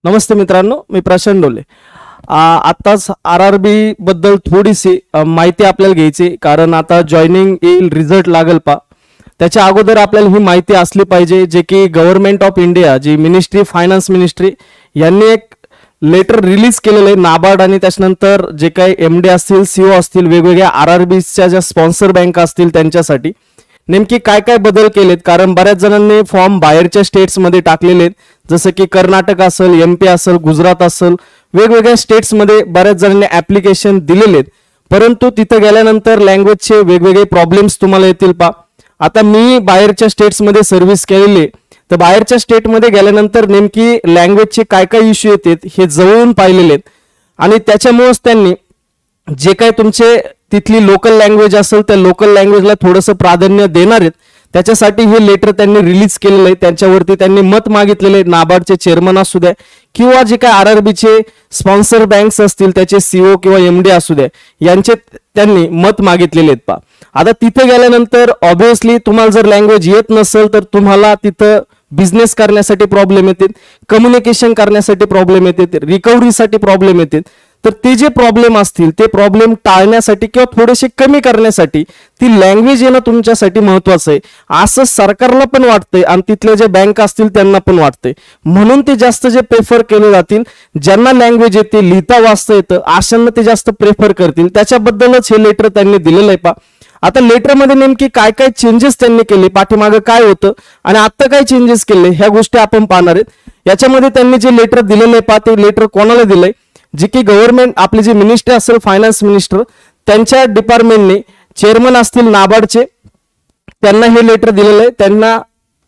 नमस्ते मित्रांनो, मी प्रशांत डोले। आताच आरआरबी बद्दल थोडीशी माहिती आपल्याला घ्यायची, कारण आता जॉइनिंग येईल, रिझल्ट लागेल पा। त्याच्या अगोदर आपल्याला ही माहिती असली पाहिजे जे की गव्हर्नमेंट ऑफ इंडिया, जी मिनिस्ट्री फायनान्स मिनिस्ट्री यांनी एक लेटर रिलीज केलेलं आहे नाबार्ड आणि त्याच्यानंतर जे काही एमडी असतील, सीओ असतील, वेगवेगळ्या आरआरबीच्या ज्या स्पॉन्सर बँक असतील त्यांच्यासाठी नेमकी काय काय बदल केलेत। कारण बऱ्याच जणांनी फॉर्म बाहेरच्या स्टेट्स मध्ये टाकलेले आहेत, जसं की कर्नाटक असेल, एमपी असेल, गुजरात असेल, वेगवेगळ्या स्टेट्स मध्ये बऱ्याच जणांनी ऍप्लिकेशन दिलेले आहेत, परंतु तिथे गेल्यानंतर लँग्वेजचे वेगवेगळे प्रॉब्लेम्स तुम्हाला येतील पा। आता मी बाहेरच्या स्टेट्स मध्ये सर्व्हिस केलेली, तर बाहेरच्या स्टेट मध्ये गेल्यानंतर नेमकी लँग्वेजचे काय काय इश्यू येतात हे जवळून पाहिलेले आहेत आणि त्याच्यामुळेच त्यांनी जे काही तुमचे तिथली लोकल लँग्वेज असेल त्या लोकल लँग्वेजला थोडंसं प्राधान्य देणार आहेत, त्याच्यासाठी हे लेटर त्यांनी रिलीज केलेलं आहे। त्यांच्यावरती त्यांनी मत मागितलेले, नाबार्डचे चेअरमन असू द्या किंवा जे काही आरआरबीचे स्पॉन्सर बँक्स असतील त्याचे सीओ किंवा एमडी असू द्या, यांचे त्यांनी मत मागितलेले आहेत पा। आता तिथे गेल्यानंतर ऑब्विसली तुम्हाला जर लँग्वेज येत नसेल तर तुम्हाला तिथं बिझनेस करण्यासाठी प्रॉब्लेम येतील, कम्युनिकेशन करण्यासाठी प्रॉब्लेम येतील, रिकव्हरीसाठी प्रॉब्लेम येतील। तर ते जे प्रॉब्लेम असतील ते प्रॉब्लेम टाळण्यासाठी किंवा थोडेसे कमी करण्यासाठी ती लँग्वेज येणं तुमच्यासाठी महत्वाचं आहे, असं सरकारला पण वाटतंय आणि तिथल्या जे बँक असतील त्यांना पण वाटतंय। म्हणून ते जास्त जे प्रेफर केले जातील, ज्यांना लँग्वेज येते, लिहिता वाचता येतं, अशांना ते जास्त प्रेफर करतील। त्याच्याबद्दलच हे लेटर त्यांनी दिलेलं आहे पा। आता लेटर मध्ये नेमकी काय काय चेंजेस त्यांनी केले, पाठीमागे काय होतं आणि आता काय चेंजेस केले, ह्या गोष्टी आपण पाहणार आहेत। याच्यामध्ये त्यांनी जे लेटर दिलेलं आहे पा, ते लेटर कोणाला दिलंय, जे की गव्हर्नमेंट आपले जे मिनिस्टर असेल फायनान्स मिनिस्टर, त्यांच्या डिपार्टमेंटने चेअरमन असतील नाबार्डचे, त्यांना हे लेटर दिलेलं आहे। त्यांना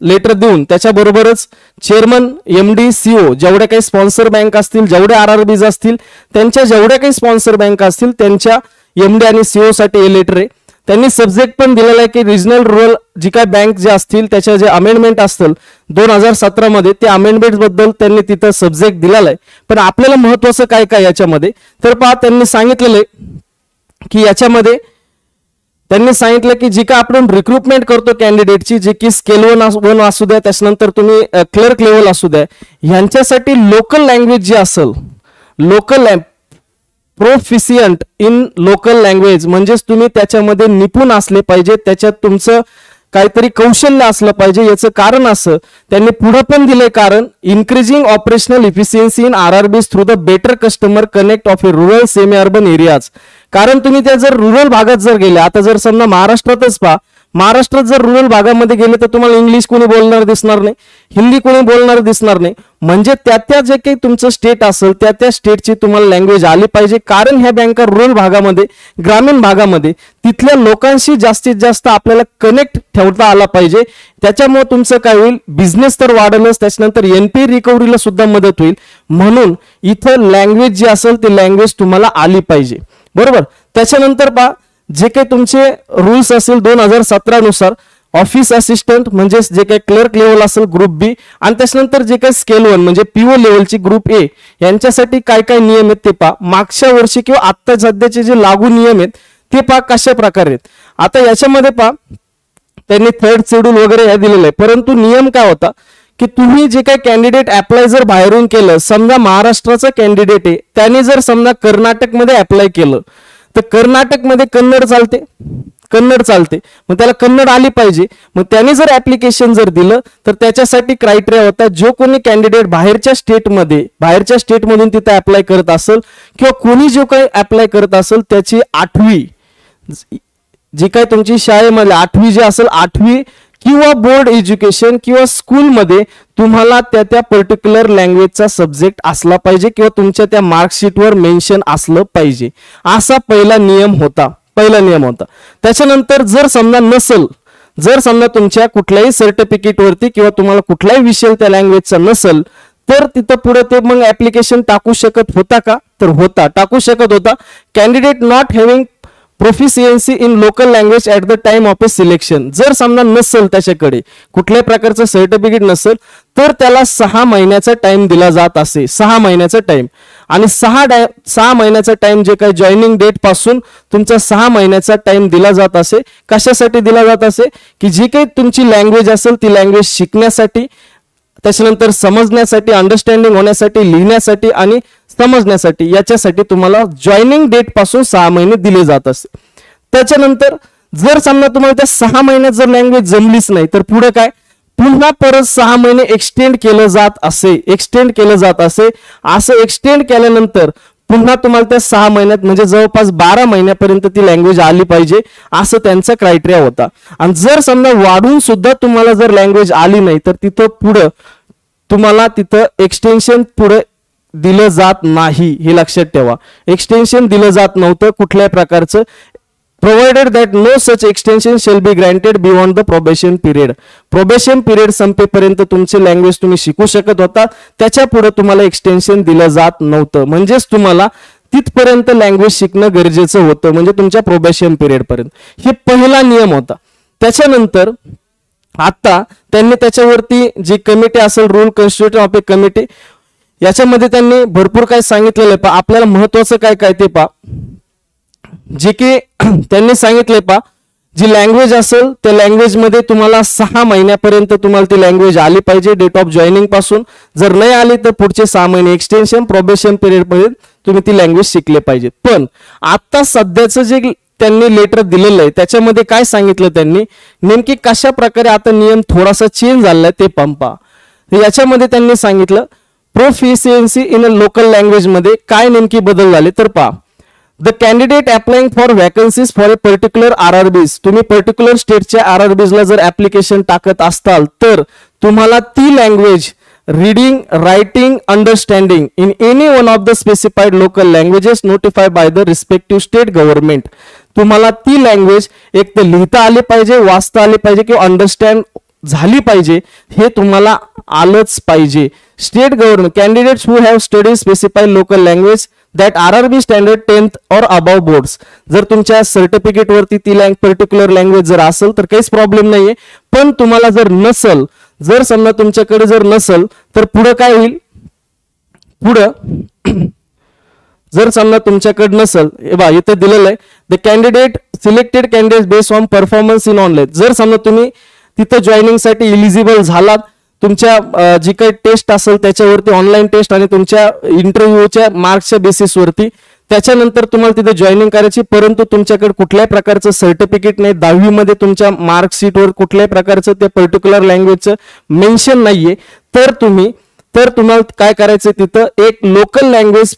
लेटर देऊन त्याच्याबरोबरच चेअरमन, एमडी, सीओ, जेवढ्या काही स्पॉन्सर बँक असतील, जेवढे आरआरबीज असतील, त्यांच्या जेवढ्या काही स्पॉन्सर बँक असतील त्यांच्या एमडी आणि सीओ साठी हे लेटर आहे। त्यांनी सब्जेक्ट पण दिलेला आहे की रिजनल रूरल जी काय बँक जे असतील त्याच्या जे अमेंडमेंट असतील 2017 मध्ये, ते अमेंडमेंट बद्दल त्यांनी तिथं सब्जेक्ट दिलेला आहे। पण आपल्याला महत्त्वाचं काय काय याच्यामध्ये, तर पहा त्यांनी सांगितलेलं आहे की याच्यामध्ये त्यांनी सांगितलं की जी काय आपण रिक्रुटमेंट करतो कॅन्डिडेटची, जे की स्केल 1 असू द्या, त्याच्यानंतर तुम्ही क्लर्क लेवल असू द्या, यांच्यासाठी लोकल लँग्वेज जी असेल, local proficient in local language, म्हणजेच तुम्ही त्याच्यामध्ये निपुण असले पाहिजे, त्याच्यात तुमचं काहीतरी कौशल्य असलं पाहिजे। याचं कारण असं त्यांनी पुढे पण दिले, कारण increasing operational efficiency in RRBs through the better customer connect of A rural semi urban areas. कारण तुम्ही त्या जर रुरल भागात जर गेले, आता जर समजा महाराष्ट्रातच पहा, महाराष्ट्रात जर रुरल भागामध्ये गेले तर तुम्हाला इंग्लिश कोणी बोलणार दिसणार नाही, हिंदी कोणी बोलणार दिसणार नाही, म्हणजे त्या जे काही तुमचं स्टेट असेल त्या स्टेटची तुम्हाला लँग्वेज आली पाहिजे। कारण ह्या बँका रुरल भागामध्ये, ग्रामीण भागामध्ये तिथल्या लोकांशी जास्तीत जास्त आपल्याला कनेक्ट ठेवता आला पाहिजे। त्याच्यामुळे तुमचं काय होईल, बिझनेस तर वाढेलच, त्याच्यानंतर एनपी रिकव्हरीला सुद्धा मदत होईल। म्हणून इथं लँग्वेज जी असेल ती लँग्वेज तुम्हाला आली पाहिजे, बरोबर। त्याच्यानंतर पहा, जे काही तुमचे रूल्स असेल 2017 नुसार, ऑफिस असिस्टंट म्हणजे जे काही क्लर्क लेवल असेल ग्रुप बी, आणि त्याच्यानंतर जे काही स्केल 1 म्हणजे पीओ लेवलची ग्रुप ए, यांच्यासाठी काय काय नियम आहेत ते पहा। मागच्या वर्षी किंवा आता सध्याचे जे लागू नियम आहेत ते पहा कशा प्रकारे आहेत। आता याच्यामध्ये पहा त्यांनी थर्ड शेड्यूल वगैरे हे दिलेलं आहे, परंतु नियम काय होता की तुम्ही जे काही कॅन्डिडेट अप्लाय जर बाहेरून केलं, समजा महाराष्ट्राचा कॅन्डिडेट आहे, त्याने जर समजा कर्नाटकमध्ये अप्लाय केलं तर कर्नाटकमध्ये कन्नड चालते, मग त्याला कन्नड आली पाहिजे। मग त्याने जर ऍप्लिकेशन जर दिलं तर त्याच्यासाठी क्रायटेरिया होता, जो कोणी कॅन्डिडेट बाहेरच्या स्टेटमधून तिथे अप्लाय करत असेल किंवा कोणी जो काही अप्लाय करत असेल त्याची 8वी जी काही तुमची शाळेमध्ये 8वी जे असेल, 8वी किंवा बोर्ड एज्युकेशन किंवा स्कूलमध्ये तुम्हाला त्या पर्टिक्युलर लँग्वेजचा सब्जेक्ट असला पाहिजे किंवा तुमच्या त्या मार्कशीटवर मेन्शन असलं पाहिजे, असा पहिला नियम होता। त्याच्यानंतर जर समजा तुमच्या कुठल्याही सर्टिफिकेट वरती किंवा तुम्हाला कुठलाही विषय त्या लँग्वेजचा नसेल तर तिथं पुढे ते मग ऍप्लिकेशन टाकू शकत होता का, तर टाकू शकत होता। Candidate not having proficiency in local language at the time of A selection, जर समजा नसेल त्याच्याकडे कुठल्याही प्रकारचं सर्टिफिकेट नसेल तर त्याला 6 महिन्याचा टाइम दिला जात असे, 6 महिन्याचा टाइम। आणि 6 महिन्याचा टाइम जे काही जॉईनिंग डेट पासून तुमचा 6 महिन्याचा टाइम दिला जात असे। कशासाठी दिला जात असे की जी काही तुमची लँग्वेज असेल ती लँग्वेज शिकण्यासाठी, त्याच्यानंतर समजण्यासाठी, अंडरस्टँडिंग होण्यासाठी, लिहिण्यासाठी आणि समजण्यासाठी, याच्यासाठी तुम्हाला जॉईनिंग डेट पासून 6 महिने दिले जात असते. त्याच्यानंतर जर समजा तुम्हाला त्या 6 महिन्यात जर लँग्वेज जमलीच नाही तर पुढे काय, पुन्हा परत 6 महिने एक्सटेंड केलं जात असे. असं एक्सटेंड केल्यानंतर पुन्हा तुम्हाला त्या 6 महिन्यात म्हणजे जवळपास 12 महिन्यापर्यंत ती लँग्वेज आली पाहिजे, असं त्यांचा क्रायटेरिया होता. आणि जर समजा वाढून सुद्धा तुम्हाला जर लँग्वेज आली नाही तर तिथं पुढं तुम्हाला तिथं एक्सटेन्शन पुढे दिलं जात नाही, हे लक्षात ठेवा. एक्सटेन्शन दिलं जात नव्हतं कुठल्याही प्रकारचं. provided that no such extension shall be granted beyond the probation period. Probation period संपेपर्यंत तुमचे लँग्वेज तुम्ही शिकू शकत होता, त्याच्या पुढे तुम्हाला एक्सटेन्शन दिलं जात नव्हतं. म्हणजेच तुम्हाला तिथपर्यंत लँग्वेज शिकणं गरजेचं होतं, म्हणजे तुमच्या प्रोबेशन पिरियड पर्यंत. हे पहिला नियम होता. त्याच्यानंतर आता त्यांनी त्याच्यावरती जी कमिटी असेल, rule constitution of A committee, याच्यामध्ये त्यांनी भरपूर काय सांगितलेलं आहे. आपल्याला महत्वाचं काय काय ते पहा. जे की त्यांनी सांगितले जी लँग्वेज असेल त्या लँग्वेज मध्ये तुम्हाला 6 महिन्यापर्यंत तुम्हाला ती लँग्वेज आली पाहिजे डेट ऑफ जॉईनिंग पासून. जर नाही आली तर पुढचे 6 महिने एक्सटेन्शन, प्रोबेशन पिरियड पर्यंत तुम्ही ती लँग्वेज शिकले पाहिजे. पण आता सध्याचं जे त्यांनी लेटर दिलेलं आहे त्याच्यामध्ये काय सांगितलं त्यांनी, नेमकी कशा प्रकारे आता नियम थोडासा चेंज झालाय ते पंपा. याच्यामध्ये त्यांनी सांगितलं proficiency in a local language मध्ये काय नेमकी बदल झाले तर पहा. The candidate applying for vacancies for a particular RRBs, तुम्ही पर्टिक्युलर स्टेटच्या RRBs ला जर ऍप्लिकेशन टाकत असताल तर तुम्हाला ती language reading, writing, understanding in any one of the specified local languages notified by the respective state government, तुम्हाला ती लँग्वेज एक तर लिहिता आली पाहिजे, वाचता आली पाहिजे किंवा अंडरस्टँड झाली पाहिजे, हे तुम्हाला आलंच पाहिजे. State government candidates who have study specified local language that RRB standard 10th और अबव बोर्ड्स, जर तुमच्या सर्टिफिकेट वरती ती पर्टिक्युलर लँग्वेज जर असेल तर काहीच प्रॉब्लेम नाहीये. पण तुम्हाला जर नसल, जर समजा तुमच्याकडे जर नसल तर पुढे काय होईल, पुढं जर समजा तुमच्याकडे नसल, हे बा इथे दिलेलं आहे the candidate selected candidate based on performance in online. जर समजा तुम्ही तिथं जॉईनिंग साठी इलिजिबल झालात, तुमच्या जी काही टेस्ट असेल त्याच्यावरती ऑनलाईन टेस्ट आणि तुमच्या इंटरव्ह्यूच्या मार्क्सच्या बेसिसवरती, त्याच्यानंतर तुम्हाला तिथे जॉईनिंग करायची, परंतु तुमच्याकडे कुठल्याही प्रकारचं सर्टिफिकेट नाही, 10वी मध्ये तुमच्या मार्कशीटवर कुठल्याही प्रकारचं त्या पर्टिक्युलर लँग्वेजचं मेन्शन नाहीये, तर तुम्हाला काय करायचं, तिथं एक लोकल लँग्वेज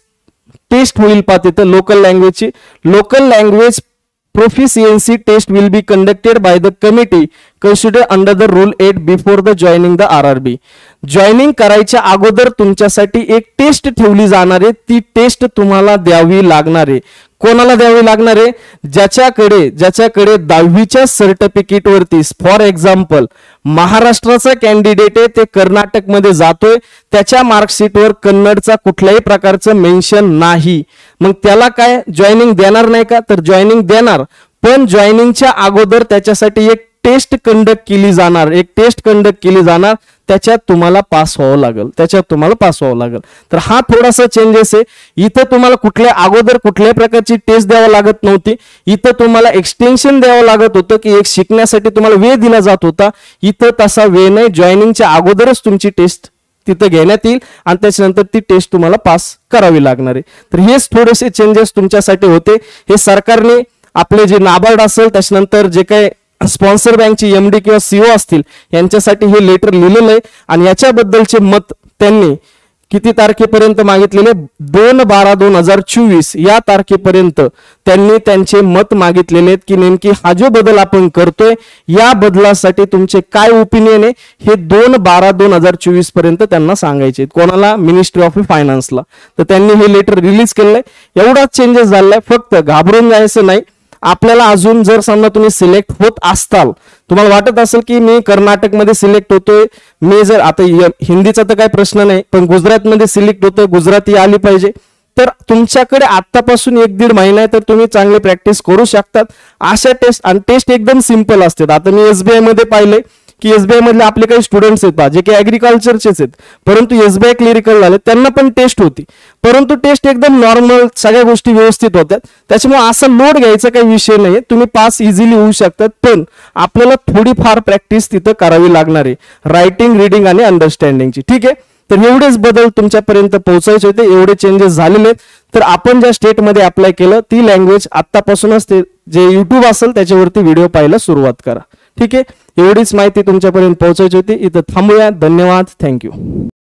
टेस्ट होईल. तिथं local language proficiency test will be conducted by the committee considered under the rule 8 before the joining the RRB. Joining करायच्या अगोदर तुमच्यासाठी एक टेस्ट ठेवली जाणार आहे, ती टेस्ट तुम्हाला द्यावी लागणार आहे. कोणाला द्यावी लागणार आहे, ज्याच्याकडे 10वीच्या सर्टिफिकेट वरती, फॉर एक्झाम्पल महाराष्ट्राचा कॅन्डिडेट आहे, ते कर्नाटक मध्ये जातोय, त्याच्या मार्कशीटवर कन्नडचा कुठल्याही प्रकारचं मेन्शन नाही, मग त्याला काय जॉईनिंग देणार नाही का, तर जॉईनिंग देणार. पण जॉईनिंगच्या अगोदर त्याच्यासाठी एक टेस्ट कंडक्ट केली जाणार, त्याच्यात तुम्हाला पास व्हावं लागेल. तर हा थोडासा चेंजेस आहे. इथं तुम्हाला कुठल्याही प्रकारची टेस्ट द्यावी लागत नव्हती, इथं तुम्हाला एक्सटेन्शन द्यावं लागत होतं की एक शिकण्यासाठी तुम्हाला वेळ दिला जात होता. इथं तसा वेळ नाही, जॉईनिंगच्या अगोदरच तुमची टेस्ट तिथं घेण्यात येईल आणि त्याच्यानंतर ती टेस्ट तुम्हाला पास करावी लागणार आहे. तर हेच थोडेसे चेंजेस तुमच्यासाठी होते. हे सरकारने आपले जे नाबार्ड असेल, त्याच्यानंतर जे काही स्पॉन्सर बँकची MD किंवा CEO असतील यांच्यासाठी हे लेटर लिहिलेलं आहे. आणि याच्याबद्दलचे मत त्यांनी किती तारखेपर्यंत मागितलेले, 2/12/2024 या तारखेपर्यंत त्यांनी त्यांचे मत मागितलेले आहेत की नेमकी हा जो बदल आपण करतोय या बदलासाठी तुमचे काय ओपिनियन आहे, हे 2/12/2024 पर्यंत त्यांना सांगायचे. कोणाला, मिनिस्ट्री ऑफ फायनान्सला. तर त्यांनी हे लेटर रिलीज केलंय. एवढाच चेंजेस झालाय, फक्त घाबरून जायचं नाही. आपल्याला अजून जर समजा तुम्ही सिलेक्ट होत असताल, तुम्हाला वाटत असेल की मी कर्नाटक मध्ये सिलेक्ट होतोय, मी जर आता हिंदीचा तर काही प्रश्न नाही, पण गुजरात मध्ये सिलेक्ट होतोय, गुजराती आली पाहिजे, तर तुमच्याकडे आतापासून 1-1.5 महिना आहे, तर तुम्ही चांगली प्रॅक्टिस करू शकतात. अशा टेस्ट, आणि टेस्ट एकदम सिंपल असतात. आता मी SBI मध्ये पाहिले, की SBI मधले आपले काही स्टुडंट्स आहेत जे की ऍग्रिकल्चरचेच आहेत, परंतु SBI क्लिरिकल झाले, त्यांना पण टेस्ट होती, परंतु टेस्ट एकदम नॉर्मल, सगळ्या गोष्टी व्यवस्थित होत्या. त्याच्यामुळे असा लोड घ्यायचा काही विषय नाही, तुम्ही पास इझिली होऊ शकतात. पण आपल्याला थोडीफार प्रॅक्टिस तिथं करावी लागणार आहे, रायटिंग, रीडिंग आणि अंडरस्टँडिंगची. ठीक आहे, तर एवढेच बदल तुमच्यापर्यंत पोहोचायचे होते, एवढे चेंजेस झालेले आहेत. तर आपण ज्या स्टेटमध्ये अप्लाय केलं ती लँग्वेज आत्तापासूनच ते जे YouTube असेल त्याच्यावरती व्हिडिओ पाहायला सुरुवात करा. ठीक आहे, एवढीच माहिती तुमच्यापर्यंत पोहोचायची होती. इथं थांबूया. धन्यवाद. थँक्यू.